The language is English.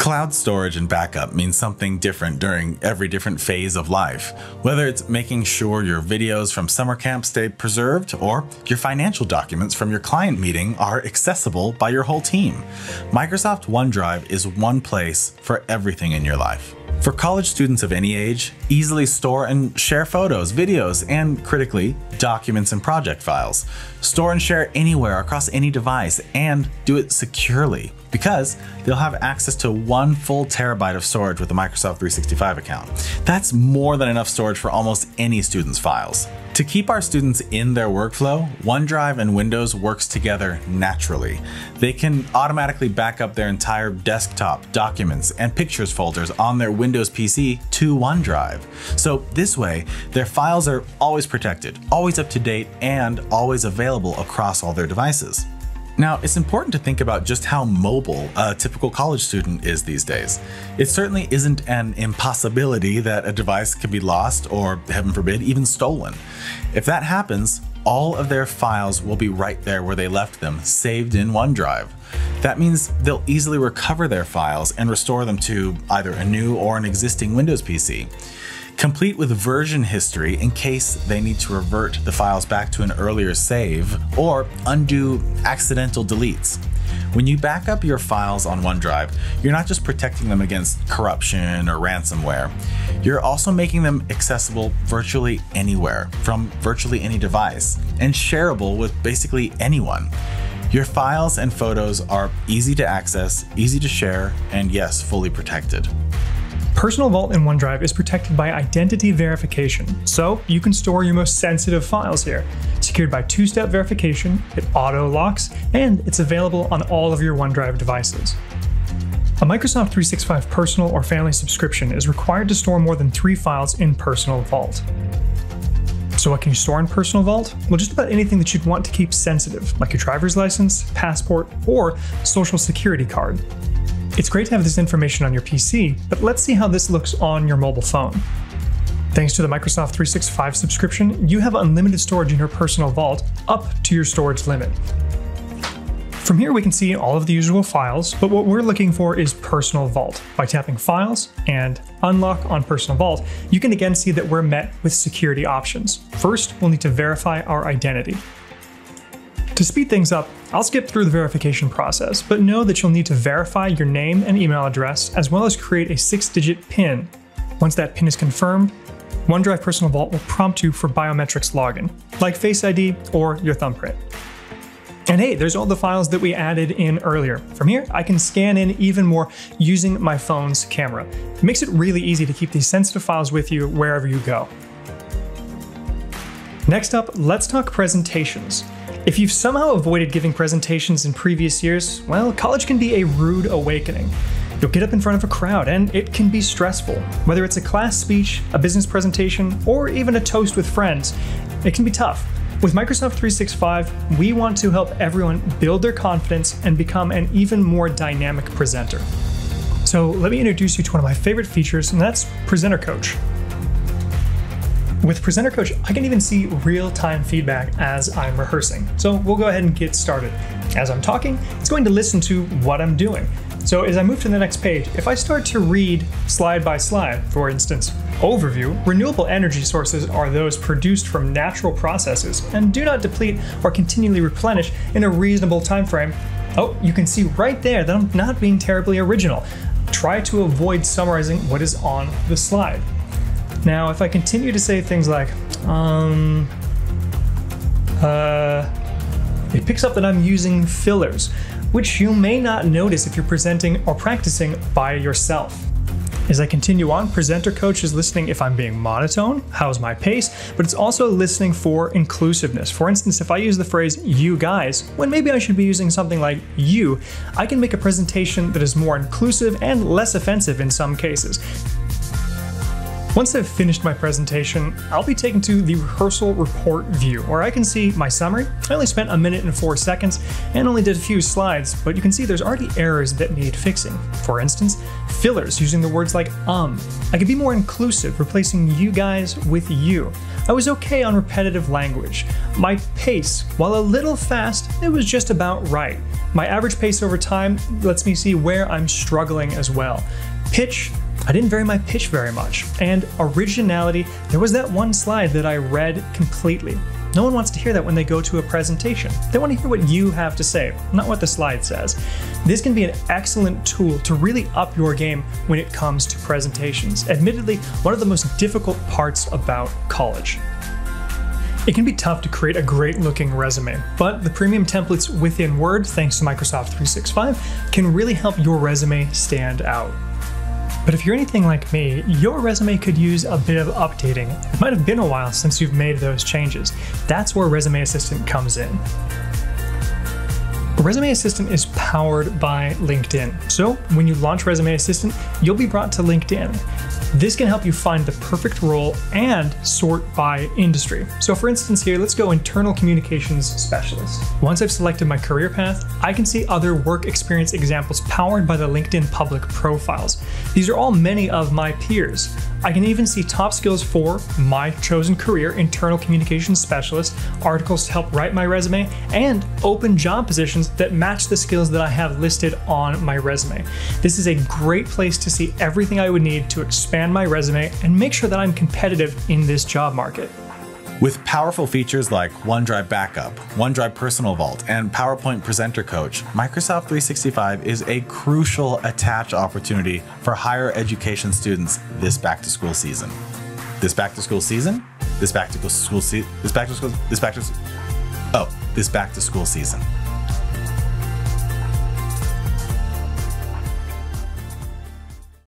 Cloud storage and backup means something different during every different phase of life, whether it's making sure your videos from summer camp stay preserved or your financial documents from your client meeting are accessible by your whole team. Microsoft OneDrive is one place for everything in your life. For college students of any age, easily store and share photos, videos, and critically, documents and project files. Store and share anywhere across any device and do it securely because they'll have access to 1 full terabyte of storage with a Microsoft 365 account. That's more than enough storage for almost any student's files. To keep our students in their workflow, OneDrive and Windows works together naturally. They can automatically back up their entire desktop, documents, and pictures folders on their Windows PC to OneDrive. So this way, their files are always protected, always up to date, and always available across all their devices. Now, it's important to think about just how mobile a typical college student is these days. It certainly isn't an impossibility that a device can be lost or, heaven forbid, even stolen. If that happens, all of their files will be right there where they left them, saved in OneDrive. That means they'll easily recover their files and restore them to either a new or an existing Windows PC. Complete with version history in case they need to revert the files back to an earlier save or undo accidental deletes. When you back up your files on OneDrive, you're not just protecting them against corruption or ransomware, you're also making them accessible virtually anywhere, from virtually any device, and shareable with basically anyone. Your files and photos are easy to access, easy to share, and yes, fully protected. Personal Vault in OneDrive is protected by identity verification, so you can store your most sensitive files here. Secured by 2-step verification, it auto-locks, and it's available on all of your OneDrive devices. A Microsoft 365 personal or family subscription is required to store more than 3 files in Personal Vault. So what can you store in Personal Vault? Well, just about anything that you'd want to keep sensitive, like your driver's license, passport, or social security card. It's great to have this information on your PC, but let's see how this looks on your mobile phone. Thanks to the Microsoft 365 subscription, you have unlimited storage in your Personal Vault up to your storage limit. From here we can see all of the usual files, but what we're looking for is Personal Vault. By tapping Files and Unlock on Personal Vault, you can again see that we're met with security options. First, we'll need to verify our identity. To speed things up, I'll skip through the verification process, but know that you'll need to verify your name and email address, as well as create a 6-digit PIN. Once that PIN is confirmed, OneDrive Personal Vault will prompt you for biometrics login, like Face ID or your thumbprint. And hey, there's all the files that we added in earlier. From here, I can scan in even more using my phone's camera. It makes it really easy to keep these sensitive files with you wherever you go. Next up, let's talk presentations. If you've somehow avoided giving presentations in previous years, well, college can be a rude awakening. You'll get up in front of a crowd and it can be stressful. Whether it's a class speech, a business presentation, or even a toast with friends, it can be tough. With Microsoft 365, we want to help everyone build their confidence and become an even more dynamic presenter. So let me introduce you to one of my favorite features, and that's Presenter Coach. With Presenter Coach, I can even see real-time feedback as I'm rehearsing. So we'll go ahead and get started. As I'm talking, it's going to listen to what I'm doing. So as I move to the next page, if I start to read slide by slide, for instance, overview, renewable energy sources are those produced from natural processes and do not deplete or continually replenish in a reasonable time frame. Oh, you can see right there that I'm not being terribly original. Try to avoid summarizing what is on the slide. Now, if I continue to say things like, it picks up that I'm using fillers, which you may not notice if you're presenting or practicing by yourself. As I continue on, Presenter Coach is listening if I'm being monotone, how's my pace, but it's also listening for inclusiveness. For instance, if I use the phrase you guys, when maybe I should be using something like you, I can make a presentation that is more inclusive and less offensive in some cases. Once I've finished my presentation, I'll be taken to the rehearsal report view, where I can see my summary. I only spent 1 minute and 4 seconds and only did a few slides, but you can see there's already errors that need fixing. For instance, fillers using the words like I could be more inclusive, replacing you guys with you. I was okay on repetitive language. My pace, while a little fast, it was just about right. My average pace over time lets me see where I'm struggling as well. Pitch, I didn't vary my pitch very much. And originality, there was that one slide that I read completely. No one wants to hear that when they go to a presentation. They want to hear what you have to say, not what the slide says. This can be an excellent tool to really up your game when it comes to presentations. Admittedly, one of the most difficult parts about college. It can be tough to create a great looking resume, but the premium templates within Word, thanks to Microsoft 365, can really help your resume stand out. But if you're anything like me, your resume could use a bit of updating. It might have been a while since you've made those changes. That's where Resume Assistant comes in. Resume Assistant is powered by LinkedIn. So when you launch Resume Assistant, you'll be brought to LinkedIn. This can help you find the perfect role and sort by industry. So for instance here, let's go internal communications specialist. Once I've selected my career path, I can see other work experience examples powered by the LinkedIn public profiles. These are all many of my peers. I can even see top skills for my chosen career, internal communications specialist, articles to help write my resume, and open job positions that match the skills that I have listed on my resume. This is a great place to see everything I would need to expand my resume and make sure that I'm competitive in this job market. With powerful features like OneDrive Backup, OneDrive Personal Vault, and PowerPoint Presenter Coach, Microsoft 365 is a crucial attach opportunity for higher education students this back-to-school season. This back-to-school season? This back-to-school season?